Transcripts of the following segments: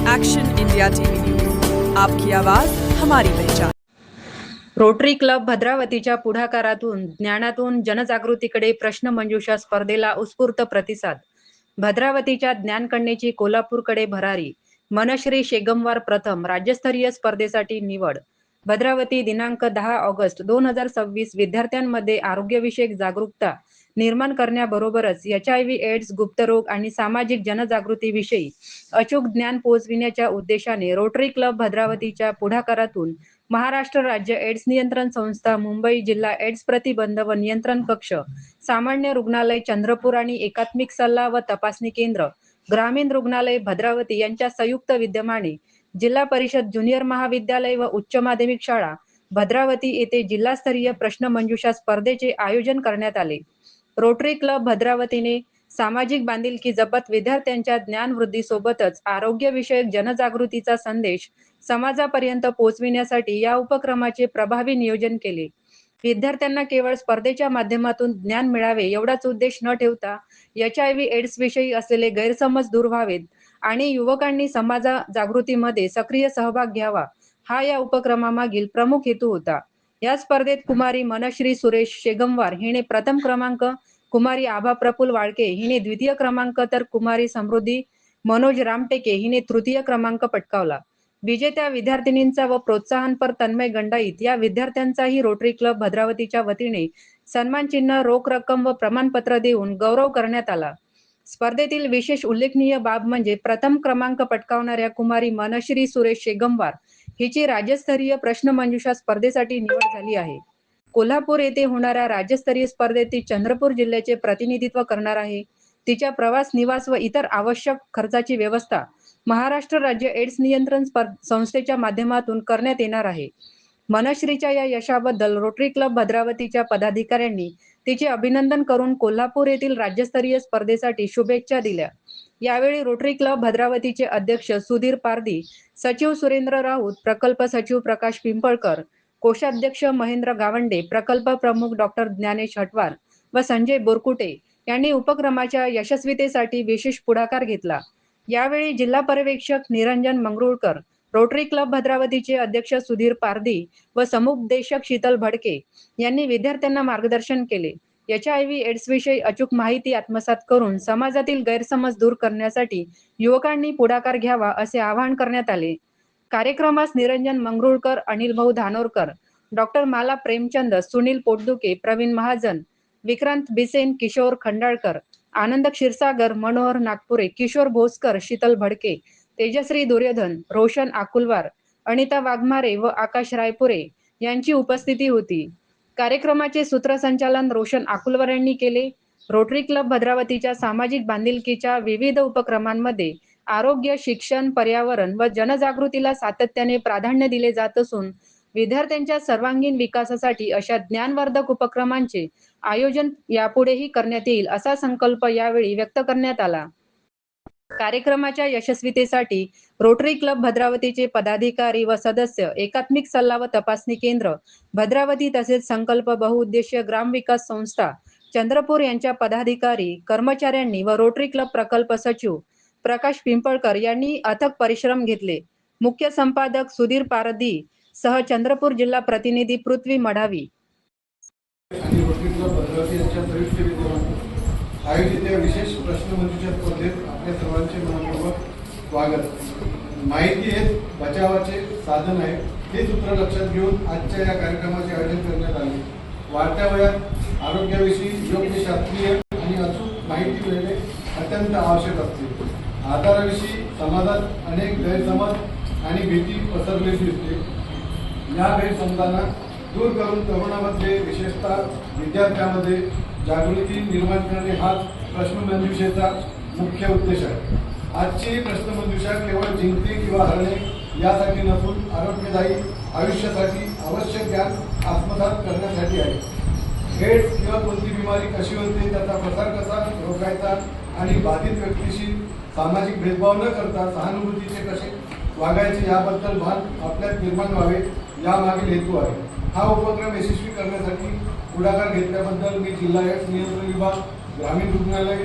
Action India TV news, आपकी आवाज हमारी पहचान। रोटरी क्लब भद्रावतीच्या पुढाकारातून ज्ञानातून जनजागृतीकडे प्रश्न मंजुषा स्पर्धेला उत्स्फूर्त प्रतिसाद। भद्रावतीच्या ज्ञानकन्येची कोल्हापूरकडे भरारी। मनश्री शेगमवार प्रथम राज्यस्तरीय स्पर्धेसाठी निवड। भद्रावती दिनांक 10 ऑगस्ट 2026 विद्यार्थ्यांमध्ये आरोग्यविषयक जागरूकता निर्माण करण्याबरोबरच HIV एड्स, गुप्तरोग आणि सामाजिक जनजागृतीविषयी अचूक ज्ञान पोहोचविण्याच्या उद्देशाने रोटरी क्लब भद्रावतीच्या पुढाकारातून महाराष्ट्र राज्य एड्स नियंत्रण संस्था, मुंबई जिल्हा एड्स प्रतिबंध व नियंत्रण कक्ष, सामान्य रुग्णालय चंद्रपूर आणि एकात्मिक सल्ला व तपासणी केंद्र, ग्रामीण रुग्णालय भद्रावती यांच्या संयुक्त विद्यमाने जिल्हा परिषद ज्युनियर महाविद्यालय व उच्च माध्यमिक शाळा भद्रावती येथे जिल्हास्तरीय प्रश्न मंजुषा स्पर्धेचे आयोजन करण्यात आले। रोटरी क्लब भद्रावतीने सामाजिक बांधिलकी जपत विद्यार्थ्यांच्या ज्ञानवृद्धीसोबतच आरोग्यविषयक जनजागृतीचा संदेश समाजापर्यंत पोहोचविण्यासाठी या उपक्रमाचे प्रभावी नियोजन केले। विद्यार्थ्यांना केवळ स्पर्धेच्या माध्यमातून ज्ञान मिळावे एवढाच उद्देश न ठेवता HIV एड्स विषयी असलेले गैरसमज दूर व्हावेत आणि युवकांनी समाज जागृतीमध्ये सक्रिय सहभाग घ्यावा, हा या उपक्रमामागील प्रमुख हेतू होता। या स्पर्धेत कुमारी मनश्री सुरेश शेगमवार हिने प्रथम क्रमांक, कुमारी आभा प्रफुल्ल वाळके हिने द्वितीय क्रमांक तर कुमारी समृद्धी मनोज रामटेके हिने तृतीय क्रमांक पटकावला। विजेत्या विद्यार्थिनींचा व प्रोत्साहनपर तन्मय गंडाईत या विद्यार्थ्यांचाही रोटरी क्लब भद्रावतीच्या वतीने सन्मान चिन्ह, रोख रक्कम व प्रमाणपत्र देऊन गौरव करण्यात आला। स्पर्धेतील विशेष उल्लेखनीय बाब म्हणजे प्रथम क्रमांक पटकावणाऱ्या कुमारी मनश्री सुरेश शेगमवार हिची राज्यस्तरीय प्रश्न मंजुषा स्पर्धेसाठी निवड झाली आहे। कोल्हापूर येथे होणाऱ्या राज्यस्तरीय स्पर्धेत ती चंद्रपूर जिल्ह्याचे प्रतिनिधित्व करणार आहे। तिच्या प्रवास, निवास व इतर आवश्यक खर्चाची व्यवस्था महाराष्ट्र राज्य एड्स नियंत्रण संस्थेच्या माध्यमातून करण्यात येणार आहे। मनश्रीच्या या यशाबद्दल रोटरी क्लब भद्रावतीच्या पदाधिकाऱ्यांनी तिचे अभिनंदन करून कोल्हापूर येथील राज्यस्तरीय स्पर्धेसाठी शुभेच्छा दिल्या। यावेळी रोटरी क्लब भद्रावतीचे अध्यक्ष सुधीर पारधी, सचिव सुरेंद्र राऊत, प्रकल्प सचिव प्रकाश पिंपळकर, कोषाध्यक्ष महेंद्र गावंडे, प्रकल्प प्रमुख डॉक्टर ज्ञानेश हटवार व संजय बोरकुटे यांनी उपक्रमाच्या यशस्वीतेसाठी विशेष पुढाकार घेतला। यावेळी जिल्हा पर्यवेक्षक निरंजन मंगरुळकर, रोटरी क्लब भद्रावतीचे अध्यक्ष सुधीर पारधी व समुपदेशक शीतल भडके यांनी विद्यार्थ्यांना मार्गदर्शन केले। HIV एड्स विषयी अचूक माहिती आत्मसात करून समाजातील गैरसमज दूर करण्यासाठी युवकांनी पुढाकार घ्यावा असे आवाहन करण्यात आले। कार्यक्रमास निरंजन मंगरुळकर, अनिल भाऊ धानोरकर, डॉक्टर माला प्रेमचंद, सुनील पोटदुके, प्रवीण महाजन, विक्रांत बिसेन, किशोर खंडाळकर, आनंद क्षीरसागर, मनोहर नागपुरे, किशोर भोसकर, शीतल भडके, तेजश्री दुर्योधन, रोशन आकुलवार, अनिता वाघमारे व आकाश रायपुरे यांची उपस्थिती होती। कार्यक्रमाचे सूत्रसंचालन रोशन आकुलवार यांनी केले। रोटरी क्लब भद्रावतीच्या सामाजिक बांधिलकीच्या विविध उपक्रमांमध्ये आरोग्य, शिक्षण, पर्यावरण व जनजागृतीला सातत्याने प्राधान्य दिले जात असून विद्यार्थ्यांच्या सर्वांगीण विकासासाठी अशा ज्ञानवर्धक उपक्रमांचे आयोजन यापुढेही करण्यात येईल असा संकल्प यावेळी व्यक्त करण्यात आला। कार्यक्रमाच्या यशस्वीतेसाठी रोटरी क्लब भद्रावतीचे पदाधिकारी व सदस्य, एकात्मिक सल्ला व तपासणी केंद्र भद्रावती तसेच संकल्प बहुउद्देशीय ग्रामविकास संस्था चंद्रपूर यांच्या पदाधिकारी, कर्मचाऱ्यांनी व रोटरी क्लब प्रकल्प सचिव प्रकाश पिंपळकर यांनी अथक परिश्रम घेतले। मुख्य संपादक सुधीर पारधी सह चंद्रपूर जिल्हा प्रतिनिधी पृथ्वी मढावी आणि रोटरी क्लब भद्रावती यांच्या संयुक्त विद्यमाने आयोजित या विशेष प्रश्न मंजुषा स्पर्धेत आपल्या सर्वांचे मनपूर्वक स्वागत। माहिती हे बचावाचे साधन आहे हे सूत्र लक्षात घेऊन आजच्या या कार्यक्रमाचे आयोजन करण्यात आले। वाढत्या वयात आरोग्याविषयी योग्य शास्त्रीय आणि अचूक माहिती मिळणे अत्यंत आवश्यक असते। आजाराविषयी समाजात अनेक गैरसमज आणि भीती पसरलेली दिसते। या गैरसमजांना दूर करून तरुणांमध्ये, विशेषतः विद्यार्थ्यांमध्ये जागृती निर्माण करणे हाच प्रश्न मंजुषेचा मुख्य उद्देश आहे। आजची प्रश्न मंजुषा केवळ जिंकणे किंवा हरणे यासाठी नसून आरोग्यदायी आयुष्यासाठी आवश्यक ज्ञान आत्मसात करण्यासाठी आहे। एड्स किंवा कोणती बिमारी कशी होते, त्याचा प्रसार कसा रोखायचा आणि बाधित व्यक्तीशी सामाजिक भेदभाव न करता सहानुभूतीचे कसे वागायचे याबद्दल भान आपल्यात निर्माण व्हावे, यामागील हेतू आहे। हा उपक्रम यशस्वी करण्यासाठी पुढाकार घेतल्याबद्दल मी जिल्हा एड्स नियंत्रण विभाग, ग्रामीण रुग्णालय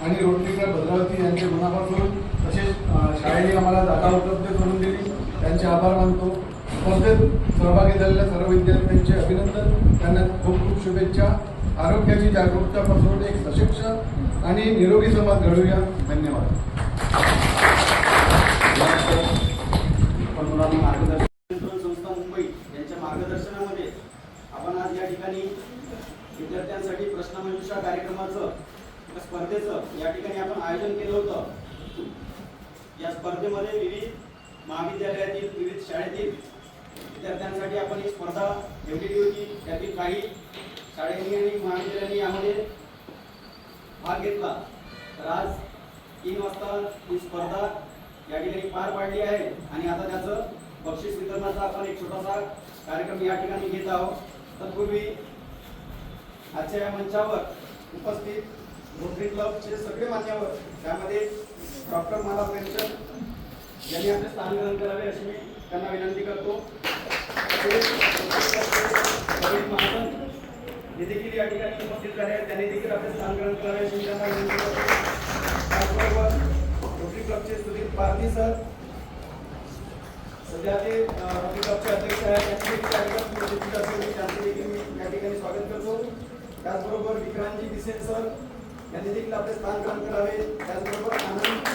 आणि रोटरी क्लब भद्रावती यांचे मनापासून तसेच शाळेने आम्हाला जागा उपलब्ध करून दिली, त्यांचे आभार मानतो. स्पर्धेत सहभागी झालेल्या सर्व विद्यार्थ्यांचे अभिनंदन, त्यांना खूप खूप शुभेच्छा. आरोग्याची जागरूकता पसरवून एक सशक्त आणि निरोगी समाज घडवूया. धन्यवाद. मार्गदर्शन संस्था मुंबई यांच्या मार्गदर्शनामध्ये आपण आज या ठिकाणी विद्यार्थ्यांसाठी प्रश्नमंजुषा कार्यक्रमाचं स्पर्धेचं या ठिकाणी आपण आयोजन केलं होतं. या स्पर्धेमध्ये विविध महाविद्यालयातील विविध शाळेतील विद्यार्थ्यांसाठी आपण ही स्पर्धा ठेवलेली होती. त्यातील काही शाळेंनी आणि महाविद्यालयांनी यामध्ये भाग घेतला. तर आज 3 वाजता ही स्पर्धा या ठिकाणी पार पाडली आहे आणि आता त्याचं बक्षीस वितरणाचा आपण एक छोटासा कार्यक्रम या ठिकाणी घेत आहोत. तत्पूर्वी आजच्या या मंचावर उपस्थित रोटरी क्लबचे सगळे मान्यवर, त्यामध्ये डॉक्टर मला प्रेमचंद यांनी आपले स्थान ग्रहण करावे अशी मी त्यांना विनंती करतो. महाजन हे देखील या ठिकाणी उपस्थित झाले आहेत, त्यांनी देखील आपले स्थान ग्रहण करावे अशी मी त्यांना विनंती करतो. त्याचबरोबर रोटरी क्लबचे सुधीर पारधी सर, सध्या ते रोटरी क्लबचे अध्यक्ष आहेत, त्यांचे देखील मी या ठिकाणी स्वागत करतो. त्याचबरोबर विक्रांतजी बिसेन सर यांनी देखील आपले स्थान ग्रहण करावे. त्याचबरोबर आनंद